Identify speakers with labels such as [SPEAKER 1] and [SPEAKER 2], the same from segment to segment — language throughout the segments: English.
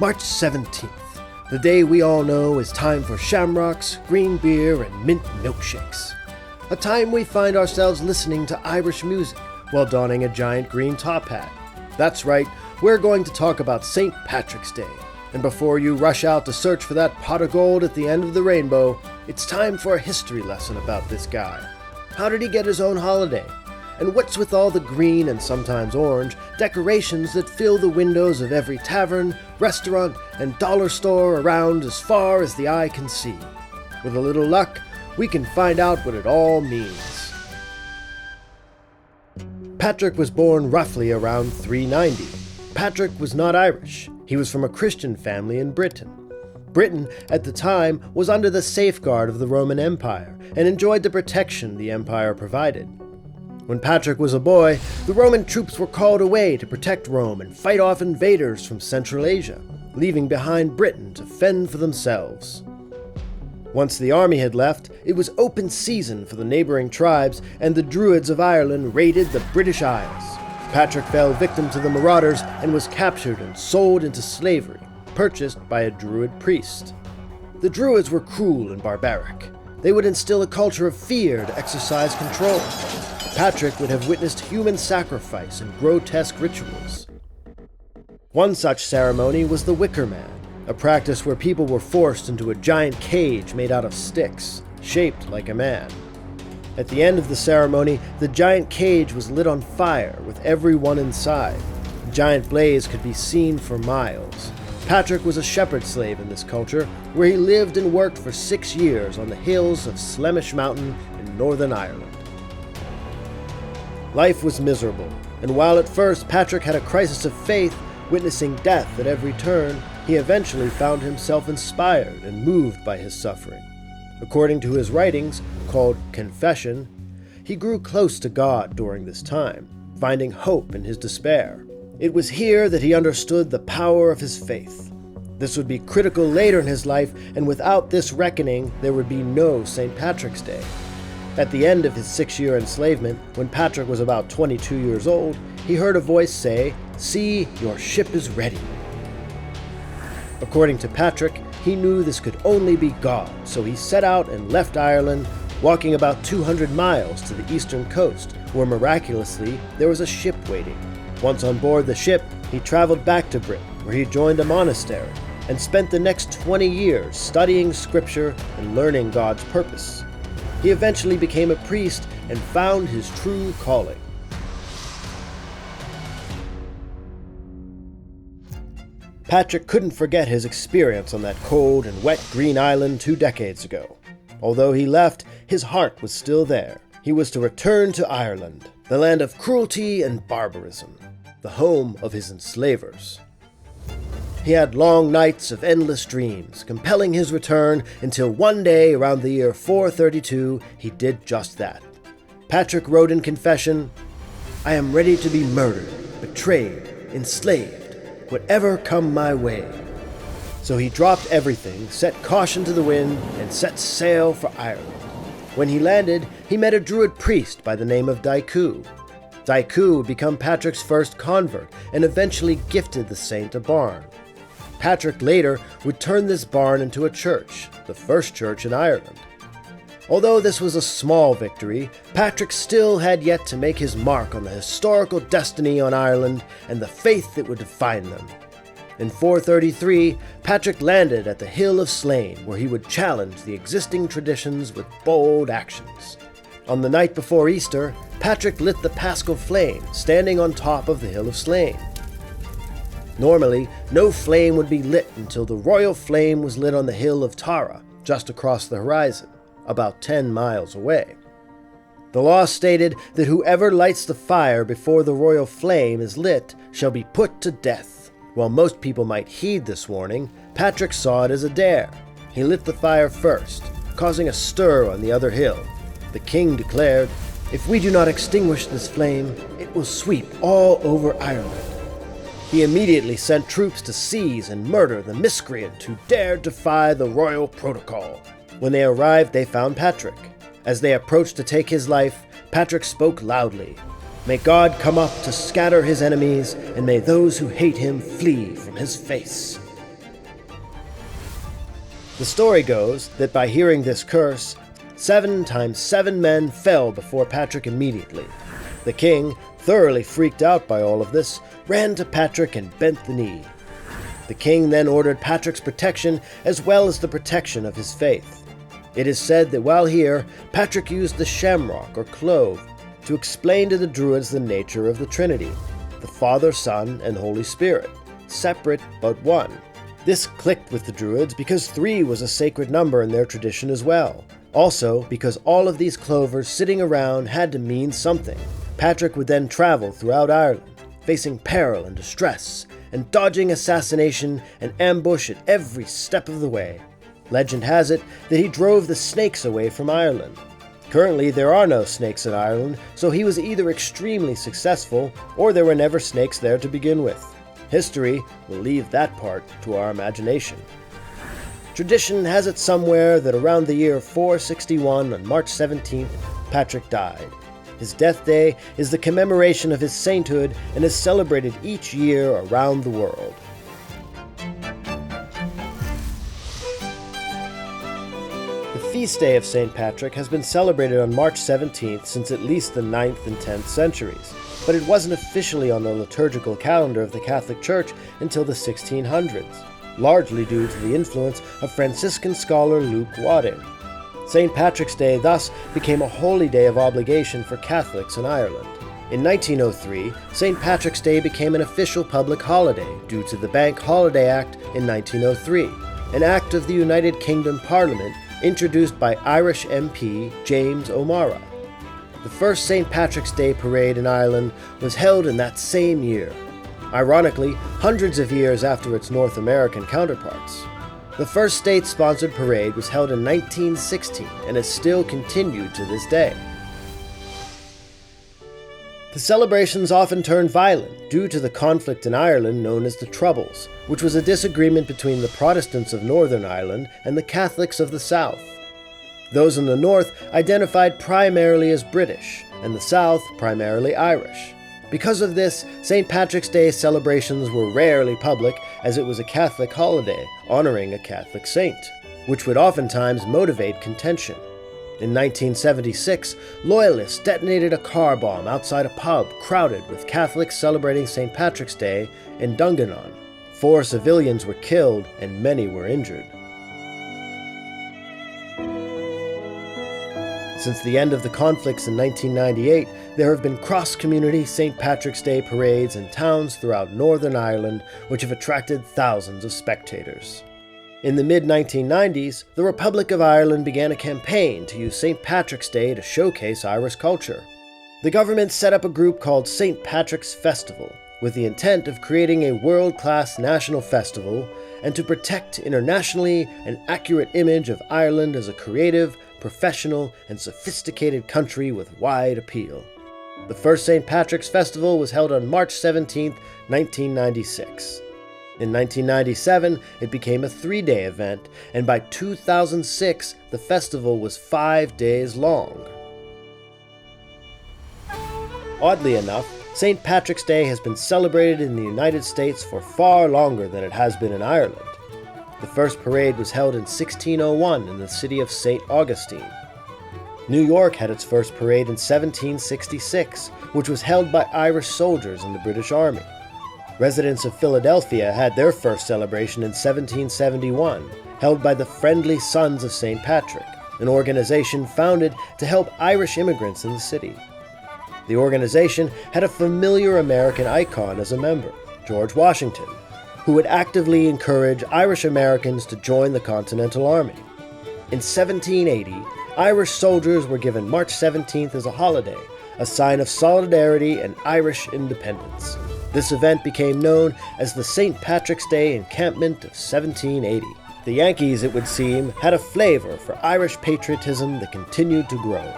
[SPEAKER 1] March 17th, the day we all know is time for shamrocks, green beer, and mint milkshakes. A time we find ourselves listening to Irish music while donning a giant green top hat. That's right, we're going to talk about St. Patrick's Day. And before you rush out to search for that pot of gold at the end of the rainbow, it's time for a history lesson about this guy. How did he get his own holiday? And what's with all the green and sometimes orange decorations that fill the windows of every tavern, restaurant, and dollar store around as far as the eye can see? With a little luck, we can find out what it all means. Patrick was born roughly around 390. Patrick was not Irish. He was from a Christian family in Britain. Britain, at the time, was under the safeguard of the Roman Empire and enjoyed the protection the empire provided. When Patrick was a boy, the Roman troops were called away to protect Rome and fight off invaders from Central Asia, leaving behind Britain to fend for themselves. Once the army had left, it was open season for the neighboring tribes, and the Druids of Ireland raided the British Isles. Patrick fell victim to the marauders and was captured and sold into slavery, purchased by a Druid priest. The Druids were cruel and barbaric. They would instill a culture of fear to exercise control. Patrick would have witnessed human sacrifice and grotesque rituals. One such ceremony was the Wicker Man, a practice where people were forced into a giant cage made out of sticks, shaped like a man. At the end of the ceremony, the giant cage was lit on fire with everyone inside. The giant blaze could be seen for miles. Patrick was a shepherd slave in this culture, where he lived and worked for 6 years on the hills of Slemish Mountain in Northern Ireland. Life was miserable, and while at first Patrick had a crisis of faith, witnessing death at every turn, he eventually found himself inspired and moved by his suffering. According to his writings, called Confession, he grew close to God during this time, finding hope in his despair. It was here that he understood the power of his faith. This would be critical later in his life, and without this reckoning, there would be no St. Patrick's Day. At the end of his 6-year enslavement, when Patrick was about 22 years old, he heard a voice say, "See, your ship is ready." According to Patrick, he knew this could only be God, so he set out and left Ireland, walking about 200 miles to the eastern coast, where miraculously there was a ship waiting. Once on board the ship, he traveled back to Britain, where he joined a monastery, and spent the next 20 years studying scripture and learning God's purpose. He eventually became a priest and found his true calling. Patrick couldn't forget his experience on that cold and wet green island 2 decades ago. Although he left, his heart was still there. He was to return to Ireland, the land of cruelty and barbarism, the home of his enslavers. He had long nights of endless dreams, compelling his return until one day around the year 432, he did just that. Patrick wrote in Confession, "I am ready to be murdered, betrayed, enslaved, whatever come my way." So he dropped everything, set caution to the wind, and set sail for Ireland. When he landed, he met a Druid priest by the name of Daiku. Daiku would become Patrick's first convert and eventually gifted the saint a barn. Patrick later would turn this barn into a church, the first church in Ireland. Although this was a small victory, Patrick still had yet to make his mark on the historical destiny on Ireland and the faith that would define them. In 433, Patrick landed at the Hill of Slane, where he would challenge the existing traditions with bold actions. On the night before Easter, Patrick lit the Paschal flame, standing on top of the Hill of Slane. Normally, no flame would be lit until the royal flame was lit on the Hill of Tara, just across the horizon, about 10 miles away. The law stated that whoever lights the fire before the royal flame is lit shall be put to death. While most people might heed this warning, Patrick saw it as a dare. He lit the fire first, causing a stir on the other hill. The king declared, "If we do not extinguish this flame, it will sweep all over Ireland." He immediately sent troops to seize and murder the miscreant who dared defy the royal protocol. When they arrived, they found Patrick. As they approached to take his life, Patrick spoke loudly, "May God come up to scatter his enemies, and may those who hate him flee from his face." The story goes that by hearing this curse, 7 times 7 men fell before Patrick immediately. The king, thoroughly freaked out by all of this, ran to Patrick and bent the knee. The king then ordered Patrick's protection as well as the protection of his faith. It is said that while here, Patrick used the shamrock or clove to explain to the Druids the nature of the Trinity, the Father, Son, and Holy Spirit, separate but one. This clicked with the Druids because 3 was a sacred number in their tradition as well. Also, because all of these clovers sitting around had to mean something. Patrick would then travel throughout Ireland, facing peril and distress, and dodging assassination and ambush at every step of the way. Legend has it that he drove the snakes away from Ireland. Currently, there are no snakes in Ireland, so he was either extremely successful or there were never snakes there to begin with. History will leave that part to our imagination. Tradition has it somewhere that around the year 461 on March 17th, Patrick died. His death day is the commemoration of his sainthood and is celebrated each year around the world. The feast day of St. Patrick has been celebrated on March 17th since at least the 9th and 10th centuries, but it wasn't officially on the liturgical calendar of the Catholic Church until the 1600s, largely due to the influence of Franciscan scholar Luke Wadding. St. Patrick's Day thus became a holy day of obligation for Catholics in Ireland. In 1903, St. Patrick's Day became an official public holiday due to the Bank Holiday Act in 1903, an act of the United Kingdom Parliament introduced by Irish MP James O'Mara. The first St. Patrick's Day parade in Ireland was held in that same year, ironically hundreds of years after its North American counterparts. The first state-sponsored parade was held in 1916 and is still continued to this day. The celebrations often turned violent due to the conflict in Ireland known as the Troubles, which was a disagreement between the Protestants of Northern Ireland and the Catholics of the South. Those in the north identified primarily as British, and the south primarily Irish. Because of this, St. Patrick's Day celebrations were rarely public, as it was a Catholic holiday honoring a Catholic saint, which would oftentimes motivate contention. In 1976, Loyalists detonated a car bomb outside a pub crowded with Catholics celebrating St. Patrick's Day in Dungannon. 4 civilians were killed and many were injured. Since the end of the conflicts in 1998, there have been cross-community St. Patrick's Day parades in towns throughout Northern Ireland, which have attracted thousands of spectators. In the mid-1990s, the Republic of Ireland began a campaign to use St. Patrick's Day to showcase Irish culture. The government set up a group called St. Patrick's Festival, with the intent of creating a world-class national festival and to protect internationally an accurate image of Ireland as a creative, professional, and sophisticated country with wide appeal. The first St. Patrick's Festival was held on March 17, 1996. In 1997, it became a 3-day event, and by 2006, the festival was 5 days long. Oddly enough, St. Patrick's Day has been celebrated in the United States for far longer than it has been in Ireland. The first parade was held in 1601 in the city of St. Augustine. New York had its first parade in 1766, which was held by Irish soldiers in the British Army. Residents of Philadelphia had their first celebration in 1771, held by the Friendly Sons of St. Patrick, an organization founded to help Irish immigrants in the city. The organization had a familiar American icon as a member, George Washington, who would actively encourage Irish Americans to join the Continental Army. In 1780, Irish soldiers were given March 17th as a holiday, a sign of solidarity and Irish independence. This event became known as the St. Patrick's Day Encampment of 1780. The Yankees, it would seem, had a flavor for Irish patriotism that continued to grow.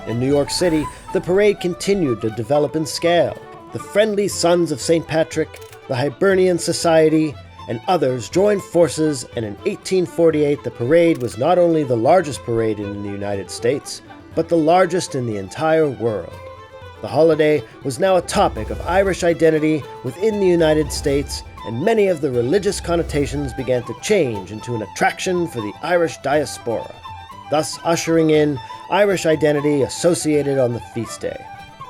[SPEAKER 1] In New York City, the parade continued to develop in scale. The Friendly Sons of St. Patrick, the Hibernian Society, and others joined forces, and in 1848 the parade was not only the largest parade in the United States, but the largest in the entire world. The holiday was now a topic of Irish identity within the United States and many of the religious connotations began to change into an attraction for the Irish diaspora, thus ushering in Irish identity associated on the feast day.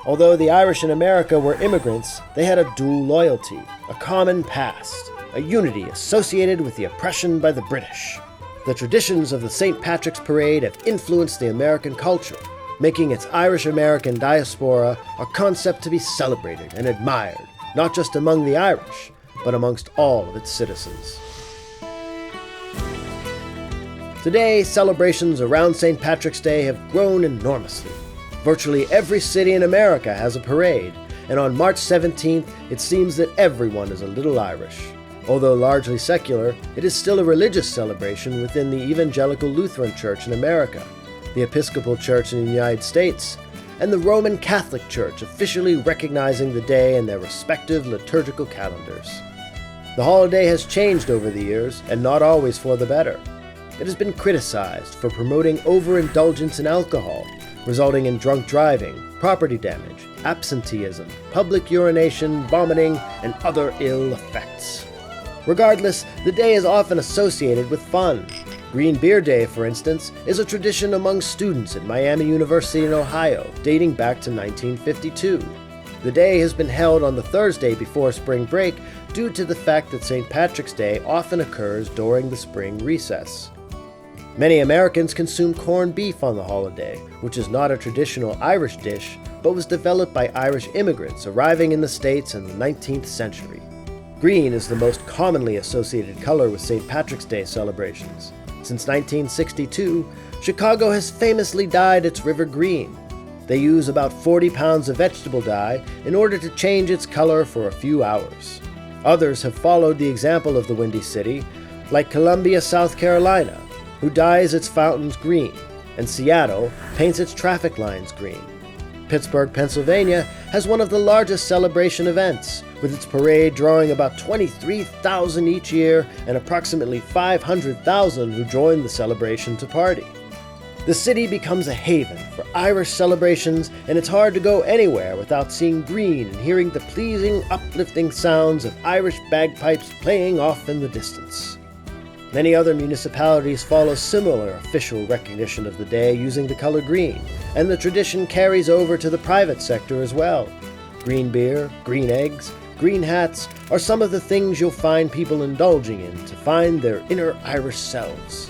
[SPEAKER 1] Although the Irish in America were immigrants, they had a dual loyalty, a common past, a unity associated with the oppression by the British. The traditions of the St. Patrick's Parade have influenced the American culture, making its Irish-American diaspora a concept to be celebrated and admired, not just among the Irish, but amongst all of its citizens. Today, celebrations around St. Patrick's Day have grown enormously. Virtually every city in America has a parade, and on March 17th, it seems that everyone is a little Irish. Although largely secular, it is still a religious celebration within the Evangelical Lutheran Church in America, the Episcopal Church in the United States, and the Roman Catholic Church officially recognizing the day in their respective liturgical calendars. The holiday has changed over the years, and not always for the better. It has been criticized for promoting overindulgence in alcohol, resulting in drunk driving, property damage, absenteeism, public urination, vomiting, and other ill effects. Regardless, the day is often associated with fun. Green Beer Day, for instance, is a tradition among students at Miami University in Ohio, dating back to 1952. The day has been held on the Thursday before spring break due to the fact that St. Patrick's Day often occurs during the spring recess. Many Americans consume corned beef on the holiday, which is not a traditional Irish dish, but was developed by Irish immigrants arriving in the States in the 19th century. Green is the most commonly associated color with St. Patrick's Day celebrations. Since 1962, Chicago has famously dyed its river green. They use about 40 pounds of vegetable dye in order to change its color for a few hours. Others have followed the example of the Windy City, like Columbia, South Carolina, who dyes its fountains green, and Seattle paints its traffic lines green. Pittsburgh, Pennsylvania has one of the largest celebration events, with its parade drawing about 23,000 each year and approximately 500,000 who join the celebration to party. The city becomes a haven for Irish celebrations, and it's hard to go anywhere without seeing green and hearing the pleasing, uplifting sounds of Irish bagpipes playing off in the distance. Many other municipalities follow similar official recognition of the day using the color green, and the tradition carries over to the private sector as well. Green beer, green eggs, green hats are some of the things you'll find people indulging in to find their inner Irish selves.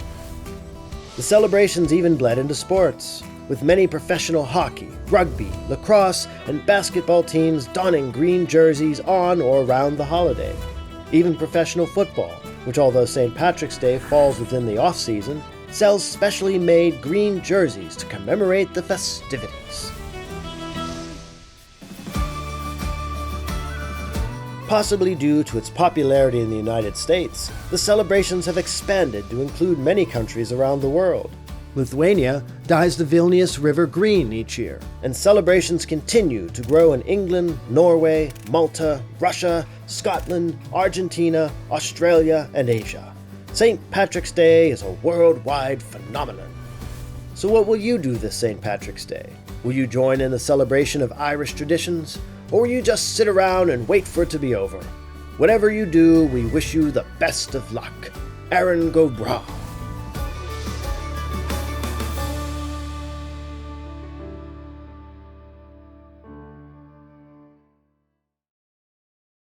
[SPEAKER 1] The celebrations even bled into sports, with many professional hockey, rugby, lacrosse, and basketball teams donning green jerseys on or around the holiday. Even professional football, which although St. Patrick's Day falls within the off-season, sells specially made green jerseys to commemorate the festivities. Possibly due to its popularity in the United States, the celebrations have expanded to include many countries around the world. Lithuania dyes the Vilnius River green each year, and celebrations continue to grow in England, Norway, Malta, Russia, Scotland, Argentina, Australia, and Asia. St. Patrick's Day is a worldwide phenomenon. So what will you do this St. Patrick's Day? Will you join in the celebration of Irish traditions? Or will you just sit around and wait for it to be over? Whatever you do, we wish you the best of luck. Aaron go bragh.